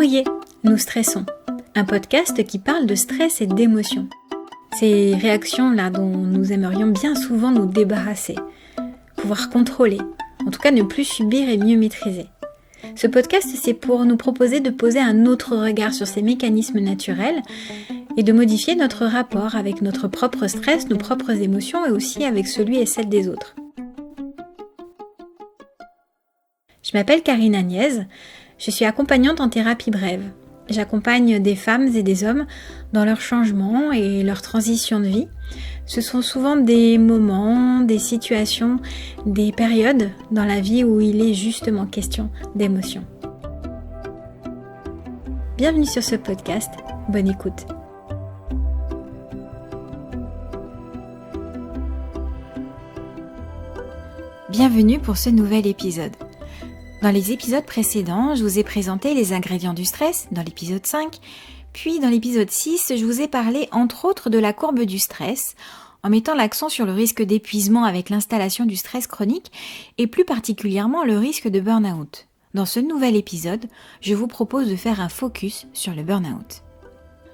Courrier, nous stressons. Un podcast qui parle de stress et d'émotions. Ces réactions-là dont nous aimerions bien souvent nous débarrasser, pouvoir contrôler, en tout cas ne plus subir et mieux maîtriser. Ce podcast, c'est pour nous proposer de poser un autre regard sur ces mécanismes naturels et de modifier notre rapport avec notre propre stress, nos propres émotions et aussi avec celui et celle des autres. Je m'appelle Karine Agnès, je suis accompagnante en thérapie brève. J'accompagne des femmes et des hommes dans leur changement et leur transition de vie. Ce sont souvent des moments, des situations, des périodes dans la vie où il est justement question d'émotions. Bienvenue sur ce podcast, bonne écoute. Bienvenue pour ce nouvel épisode. Dans les épisodes précédents, je vous ai présenté les ingrédients du stress, dans l'épisode 5, puis dans l'épisode 6, je vous ai parlé entre autres de la courbe du stress, en mettant l'accent sur le risque d'épuisement avec l'installation du stress chronique, et plus particulièrement le risque de burn-out. Dans ce nouvel épisode, je vous propose de faire un focus sur le burn-out.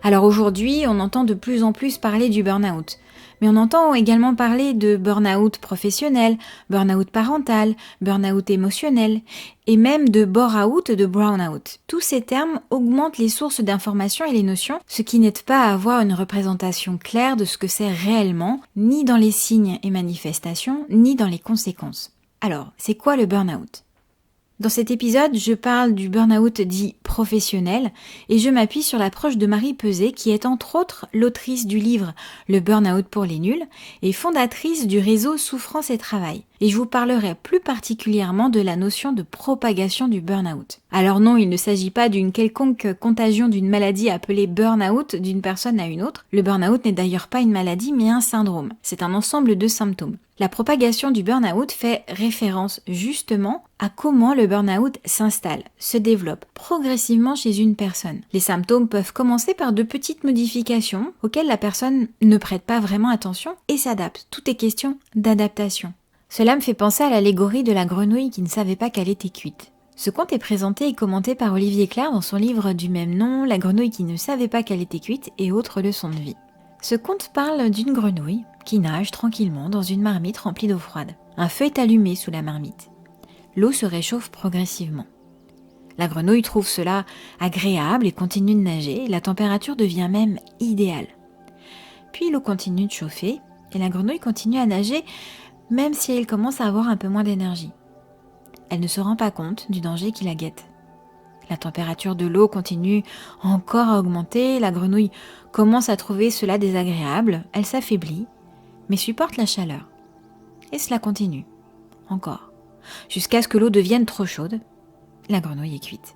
Alors aujourd'hui, on entend de plus en plus parler du burn-out. Mais on entend également parler de burn-out professionnel, burn-out parental, burn-out émotionnel et même de bore-out, de brown-out. Tous ces termes augmentent les sources d'informations et les notions, ce qui n'aide pas à avoir une représentation claire de ce que c'est réellement, ni dans les signes et manifestations, ni dans les conséquences. Alors, c'est quoi le burn-out ? Dans cet épisode, je parle du burn-out dit professionnel et je m'appuie sur l'approche de Marie Peset qui est entre autres l'autrice du livre Le burn-out pour les nuls et fondatrice du réseau Souffrance et Travail. Et je vous parlerai plus particulièrement de la notion de propagation du burn-out. Alors non, il ne s'agit pas d'une quelconque contagion d'une maladie appelée burn-out d'une personne à une autre. Le burn-out n'est d'ailleurs pas une maladie mais un syndrome. C'est un ensemble de symptômes. La propagation du burn-out fait référence justement à comment le burn-out s'installe, se développe progressivement chez une personne. Les symptômes peuvent commencer par de petites modifications auxquelles la personne ne prête pas vraiment attention et s'adapte. Tout est question d'adaptation. Cela me fait penser à l'allégorie de la grenouille qui ne savait pas qu'elle était cuite. Ce conte est présenté et commenté par Olivier Clerc dans son livre du même nom, La grenouille qui ne savait pas qu'elle était cuite et autres leçons de vie. Ce conte parle d'une grenouille qui nage tranquillement dans une marmite remplie d'eau froide. Un feu est allumé sous la marmite. L'eau se réchauffe progressivement. La grenouille trouve cela agréable et continue de nager. La température devient même idéale. Puis l'eau continue de chauffer et la grenouille continue à nager même si elle commence à avoir un peu moins d'énergie. Elle ne se rend pas compte du danger qui la guette. La température de l'eau continue encore à augmenter, la grenouille commence à trouver cela désagréable, elle s'affaiblit, mais supporte la chaleur. Et cela continue, encore, jusqu'à ce que l'eau devienne trop chaude, la grenouille est cuite.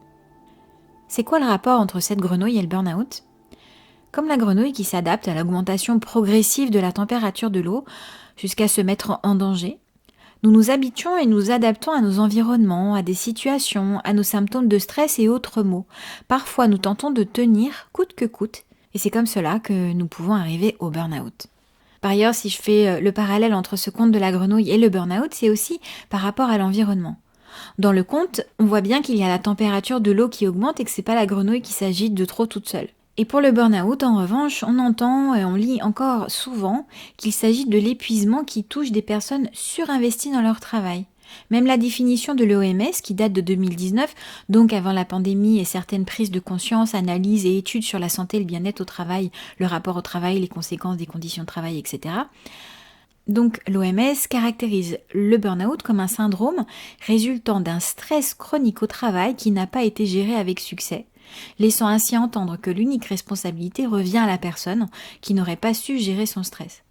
C'est quoi le rapport entre cette grenouille et le burn-out ? Comme la grenouille qui s'adapte à l'augmentation progressive de la température de l'eau jusqu'à se mettre en danger, nous nous habituons et nous adaptons à nos environnements, à des situations, à nos symptômes de stress et autres maux. Parfois, nous tentons de tenir coûte que coûte, et c'est comme cela que nous pouvons arriver au burn-out. Par ailleurs, si je fais le parallèle entre ce conte de la grenouille et le burn-out, c'est aussi par rapport à l'environnement. Dans le conte, on voit bien qu'il y a la température de l'eau qui augmente et que c'est pas la grenouille qui s'agite de trop toute seule. Et pour le burn-out, en revanche, on entend et on lit encore souvent qu'il s'agit de l'épuisement qui touche des personnes surinvesties dans leur travail. Même la définition de l'OMS, qui date de 2019, donc avant la pandémie et certaines prises de conscience, analyses et études sur la santé et le bien-être au travail, le rapport au travail, les conséquences des conditions de travail, etc. Donc l'OMS caractérise le burn-out comme un syndrome résultant d'un stress chronique au travail qui n'a pas été géré avec succès, laissant ainsi entendre que l'unique responsabilité revient à la personne qui n'aurait pas su gérer son stress.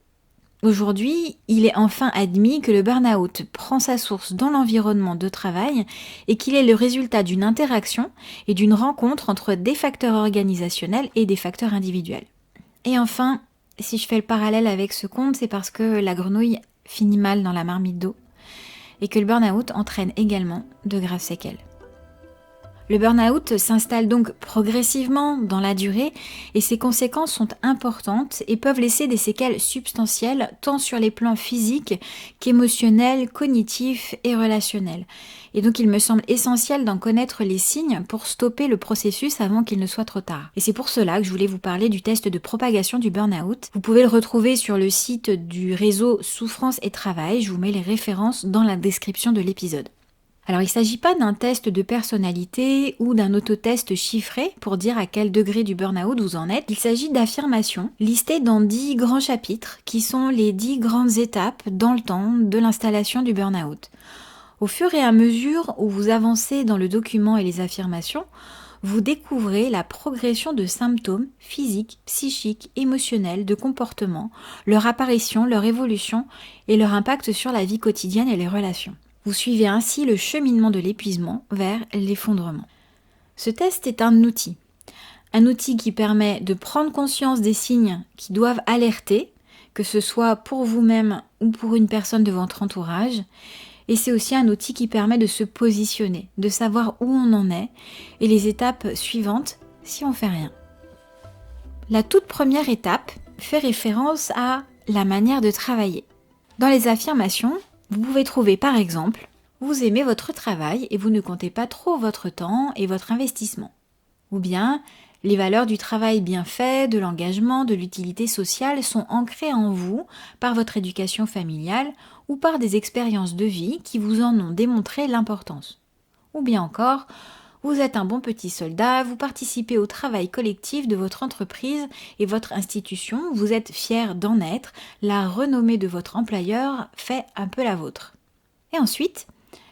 Aujourd'hui, il est enfin admis que le burn-out prend sa source dans l'environnement de travail et qu'il est le résultat d'une interaction et d'une rencontre entre des facteurs organisationnels et des facteurs individuels. Et enfin, si je fais le parallèle avec ce conte, c'est parce que la grenouille finit mal dans la marmite d'eau et que le burn-out entraîne également de graves séquelles. Le burn-out s'installe donc progressivement dans la durée et ses conséquences sont importantes et peuvent laisser des séquelles substantielles tant sur les plans physiques qu'émotionnels, cognitifs et relationnels. Et donc il me semble essentiel d'en connaître les signes pour stopper le processus avant qu'il ne soit trop tard. Et c'est pour cela que je voulais vous parler du test de propagation du burn-out. Vous pouvez le retrouver sur le site du réseau Souffrance et Travail, je vous mets les références dans la description de l'épisode. Alors il ne s'agit pas d'un test de personnalité ou d'un autotest chiffré pour dire à quel degré du burn-out vous en êtes. Il s'agit d'affirmations listées dans 10 grands chapitres qui sont les 10 grandes étapes dans le temps de l'installation du burn-out. Au fur et à mesure où vous avancez dans le document et les affirmations, vous découvrez la progression de symptômes physiques, psychiques, émotionnels, de comportements, leur apparition, leur évolution et leur impact sur la vie quotidienne et les relations. Vous suivez ainsi le cheminement de l'épuisement vers l'effondrement. Ce test est un outil qui permet de prendre conscience des signes qui doivent alerter, que ce soit pour vous-même ou pour une personne de votre entourage. Et c'est aussi un outil qui permet de se positionner, de savoir où on en est et les étapes suivantes si on fait rien. La toute première étape fait référence à la manière de travailler. Dans les affirmations, vous pouvez trouver par exemple « Vous aimez votre travail et vous ne comptez pas trop votre temps et votre investissement » ou bien « Les valeurs du travail bien fait, de l'engagement, de l'utilité sociale sont ancrées en vous par votre éducation familiale ou par des expériences de vie qui vous en ont démontré l'importance. » Ou bien encore « Vous êtes un bon petit soldat, vous participez au travail collectif de votre entreprise et votre institution, vous êtes fier d'en être, la renommée de votre employeur fait un peu la vôtre. » Et ensuite,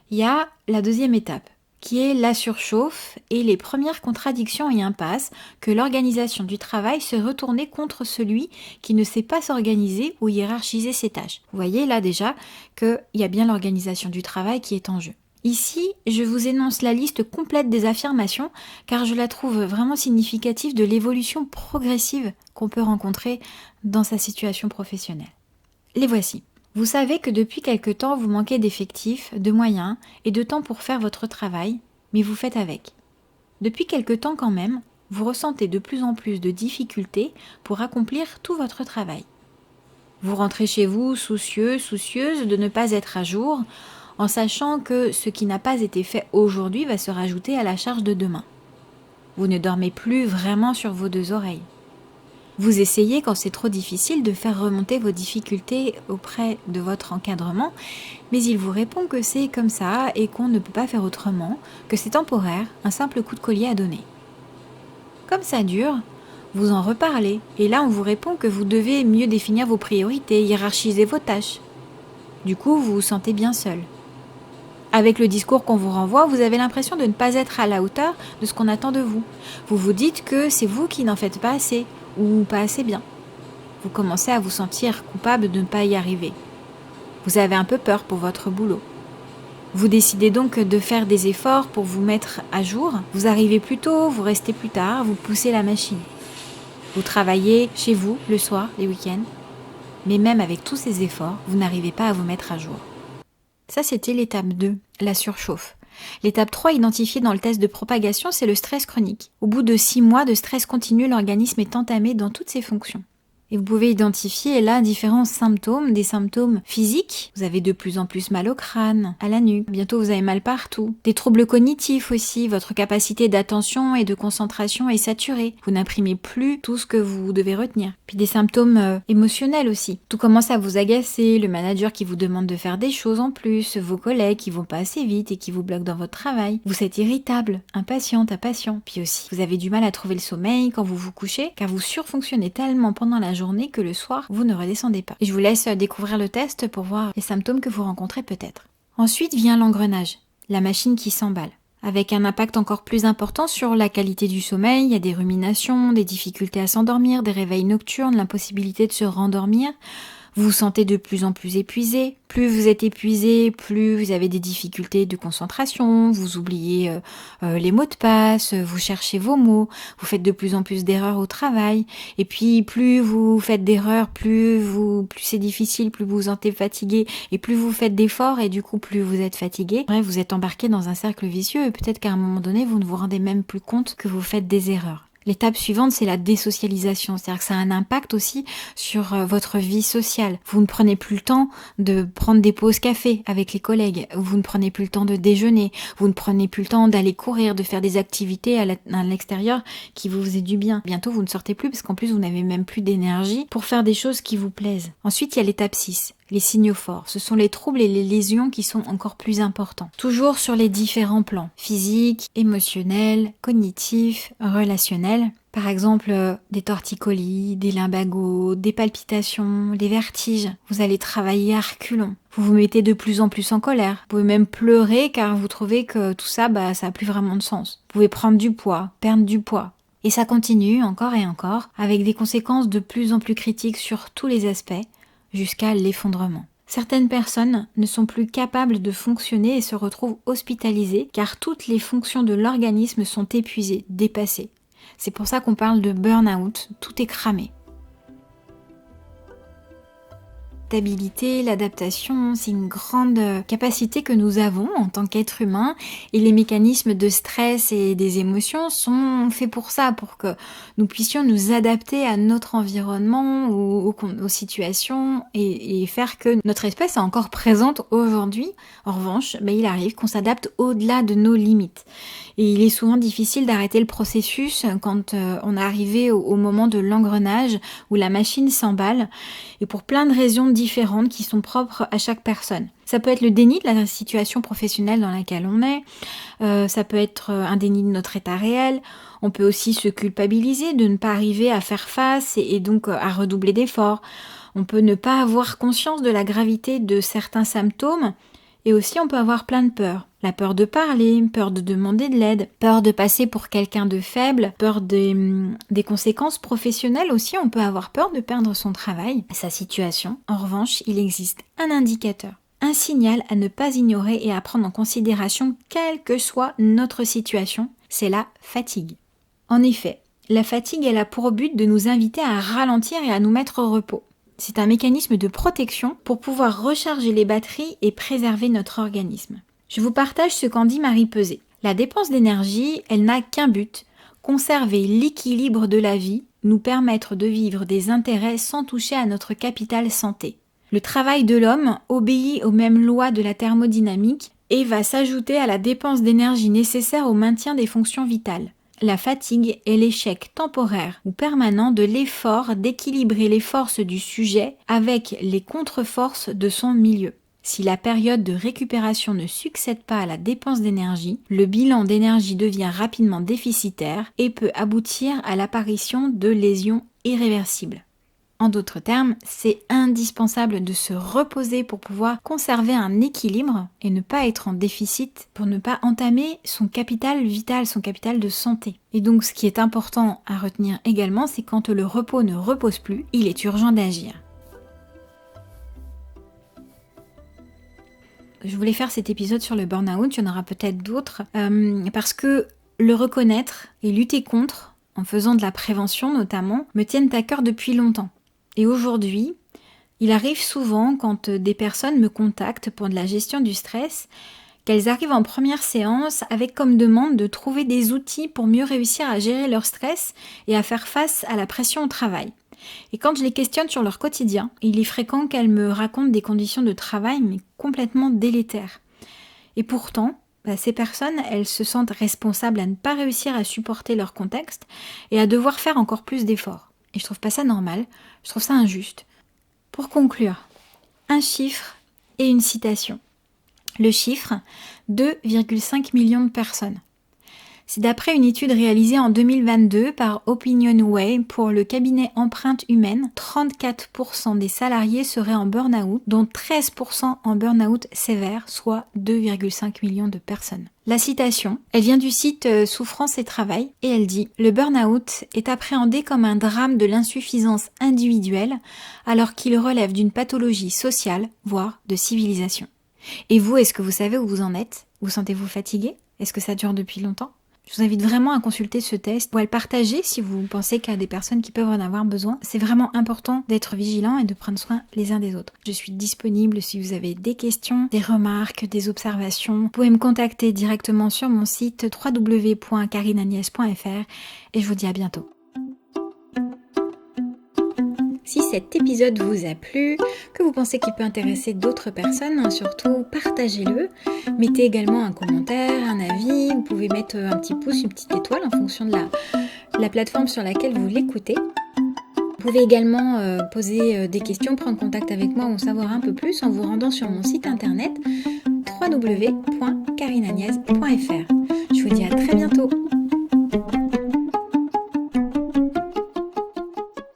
il y a la deuxième étape, qui est la surchauffe et les premières contradictions et impasses que l'organisation du travail se retourner contre celui qui ne sait pas s'organiser ou hiérarchiser ses tâches. Vous voyez là déjà qu'il y a bien l'organisation du travail qui est en jeu. Ici, je vous énonce la liste complète des affirmations car je la trouve vraiment significative de l'évolution progressive qu'on peut rencontrer dans sa situation professionnelle. Les voici. Vous savez que depuis quelque temps, vous manquez d'effectifs, de moyens et de temps pour faire votre travail, mais vous faites avec. Depuis quelque temps quand même, vous ressentez de plus en plus de difficultés pour accomplir tout votre travail. Vous rentrez chez vous soucieux, soucieuse de ne pas être à jour, en sachant que ce qui n'a pas été fait aujourd'hui va se rajouter à la charge de demain. Vous ne dormez plus vraiment sur vos deux oreilles. Vous essayez, quand c'est trop difficile, de faire remonter vos difficultés auprès de votre encadrement, mais il vous répond que c'est comme ça et qu'on ne peut pas faire autrement, que c'est temporaire, un simple coup de collier à donner. Comme ça dure, vous en reparlez, et là on vous répond que vous devez mieux définir vos priorités, hiérarchiser vos tâches. Du coup, vous vous sentez bien seul. Avec le discours qu'on vous renvoie, vous avez l'impression de ne pas être à la hauteur de ce qu'on attend de vous. Vous vous dites que c'est vous qui n'en faites pas assez, ou pas assez bien. Vous commencez à vous sentir coupable de ne pas y arriver. Vous avez un peu peur pour votre boulot. Vous décidez donc de faire des efforts pour vous mettre à jour. Vous arrivez plus tôt, vous restez plus tard, vous poussez la machine. Vous travaillez chez vous, le soir, les week-ends. Mais même avec tous ces efforts, vous n'arrivez pas à vous mettre à jour. Ça, c'était l'étape 2, la surchauffe. L'étape 3 identifiée dans le test de propagation, c'est le stress chronique. Au bout de 6 mois de stress continu, l'organisme est entamé dans toutes ses fonctions. Et vous pouvez identifier là différents symptômes, des symptômes physiques. Vous avez de plus en plus mal au crâne, à la nuque. Bientôt vous avez mal partout. Des troubles cognitifs aussi. Votre capacité d'attention et de concentration est saturée. Vous n'imprimez plus tout ce que vous devez retenir. Puis des symptômes émotionnels aussi. Tout commence à vous agacer. Le manager qui vous demande de faire des choses en plus. Vos collègues qui vont pas assez vite et qui vous bloquent dans votre travail. Vous êtes irritable, impatiente, impatient. Puis aussi, vous avez du mal à trouver le sommeil quand vous vous couchez car vous surfonctionnez tellement pendant la journée que le soir, vous ne redescendez pas. Et je vous laisse découvrir le test pour voir les symptômes que vous rencontrez peut-être. Ensuite vient l'engrenage, la machine qui s'emballe, avec un impact encore plus important sur la qualité du sommeil. Il y a des ruminations, des difficultés à s'endormir, des réveils nocturnes, l'impossibilité de se rendormir. Vous vous sentez de plus en plus épuisé. Plus vous êtes épuisé, plus vous avez des difficultés de concentration, vous oubliez les mots de passe, vous cherchez vos mots, vous faites de plus en plus d'erreurs au travail. Et puis plus vous faites d'erreurs, plus c'est difficile, plus vous vous sentez fatigué, et plus vous faites d'efforts, et du coup plus vous êtes fatigué. Bref, vous êtes embarqué dans un cercle vicieux, et peut-être qu'à un moment donné, vous ne vous rendez même plus compte que vous faites des erreurs. L'étape suivante, c'est la désocialisation, c'est-à-dire que ça a un impact aussi sur votre vie sociale. Vous ne prenez plus le temps de prendre des pauses café avec les collègues, vous ne prenez plus le temps de déjeuner, vous ne prenez plus le temps d'aller courir, de faire des activités à l'extérieur qui vous faisaient du bien. Bientôt, vous ne sortez plus parce qu'en plus, vous n'avez même plus d'énergie pour faire des choses qui vous plaisent. Ensuite, il y a l'étape 6. Les signaux forts, ce sont les troubles et les lésions qui sont encore plus importants. Toujours sur les différents plans, physique, émotionnel, cognitif, relationnel. Par exemple, des torticolis, des lumbagos, des palpitations, des vertiges. Vous allez travailler à reculons. Vous vous mettez de plus en plus en colère. Vous pouvez même pleurer car vous trouvez que tout ça, ça n'a plus vraiment de sens. Vous pouvez prendre du poids, perdre du poids. Et ça continue encore et encore, avec des conséquences de plus en plus critiques sur tous les aspects, jusqu'à l'effondrement. Certaines personnes ne sont plus capables de fonctionner et se retrouvent hospitalisées car toutes les fonctions de l'organisme sont épuisées, dépassées. C'est pour ça qu'on parle de burn-out, tout est cramé. L'adaptation, c'est une grande capacité que nous avons en tant qu'être humain et les mécanismes de stress et des émotions sont faits pour ça, pour que nous puissions nous adapter à notre environnement ou aux situations et faire que notre espèce est encore présente aujourd'hui. En revanche, il arrive qu'on s'adapte au-delà de nos limites. Et il est souvent difficile d'arrêter le processus quand on est arrivé au moment de l'engrenage où la machine s'emballe et pour plein de raisons différentes qui sont propres à chaque personne. Ça peut être le déni de la situation professionnelle dans laquelle on est, ça peut être un déni de notre état réel, on peut aussi se culpabiliser de ne pas arriver à faire face et donc à redoubler d'efforts. On peut ne pas avoir conscience de la gravité de certains symptômes et aussi on peut avoir plein de peurs. La peur de parler, peur de demander de l'aide, peur de passer pour quelqu'un de faible, peur des conséquences professionnelles aussi, on peut avoir peur de perdre son travail, sa situation. En revanche, il existe un indicateur, un signal à ne pas ignorer et à prendre en considération quelle que soit notre situation, c'est la fatigue. En effet, la fatigue elle a pour but de nous inviter à ralentir et à nous mettre au repos. C'est un mécanisme de protection pour pouvoir recharger les batteries et préserver notre organisme. Je vous partage ce qu'en dit Marie Peset. La dépense d'énergie, elle n'a qu'un but, conserver l'équilibre de la vie, nous permettre de vivre des intérêts sans toucher à notre capital santé. Le travail de l'homme obéit aux mêmes lois de la thermodynamique et va s'ajouter à la dépense d'énergie nécessaire au maintien des fonctions vitales. La fatigue est l'échec temporaire ou permanent de l'effort d'équilibrer les forces du sujet avec les contre-forces de son milieu. Si la période de récupération ne succède pas à la dépense d'énergie, le bilan d'énergie devient rapidement déficitaire et peut aboutir à l'apparition de lésions irréversibles. En d'autres termes, c'est indispensable de se reposer pour pouvoir conserver un équilibre et ne pas être en déficit pour ne pas entamer son capital vital, son capital de santé. Et donc ce qui est important à retenir également, c'est quand le repos ne repose plus, il est urgent d'agir. Je voulais faire cet épisode sur le burn-out, il y en aura peut-être d'autres, parce que le reconnaître et lutter contre, en faisant de la prévention notamment, me tiennent à cœur depuis longtemps. Et aujourd'hui, il arrive souvent quand des personnes me contactent pour de la gestion du stress, qu'elles arrivent en première séance avec comme demande de trouver des outils pour mieux réussir à gérer leur stress et à faire face à la pression au travail. Et quand je les questionne sur leur quotidien, il est fréquent qu'elles me racontent des conditions de travail mais complètement délétères. Et pourtant, ces personnes, elles se sentent responsables à ne pas réussir à supporter leur contexte et à devoir faire encore plus d'efforts. Et je trouve pas ça normal, je trouve ça injuste. Pour conclure, un chiffre et une citation. Le chiffre, 2,5 millions de personnes. C'est d'après une étude réalisée en 2022 par OpinionWay pour le cabinet Empreinte Humaine, 34% des salariés seraient en burn-out, dont 13% en burn-out sévère, soit 2,5 millions de personnes. La citation, elle vient du site Souffrance et Travail et elle dit « Le burn-out est appréhendé comme un drame de l'insuffisance individuelle alors qu'il relève d'une pathologie sociale, voire de civilisation. » Et vous, est-ce que vous savez où vous en êtes? Vous sentez-vous fatigué? Est-ce que ça dure depuis longtemps? Je vous invite vraiment à consulter ce test ou à le partager si vous pensez qu'il y a des personnes qui peuvent en avoir besoin. C'est vraiment important d'être vigilant et de prendre soin les uns des autres. Je suis disponible si vous avez des questions, des remarques, des observations. Vous pouvez me contacter directement sur mon site www.karinagnies.fr et je vous dis à bientôt. Si cet épisode vous a plu, que vous pensez qu'il peut intéresser d'autres personnes, surtout partagez-le. Mettez également un commentaire, un avis, vous pouvez mettre un petit pouce, une petite étoile en fonction de la plateforme sur laquelle vous l'écoutez. Vous pouvez également poser des questions, prendre contact avec moi ou en savoir un peu plus en vous rendant sur mon site internet www.karinagnies.fr. Je vous dis à très bientôt.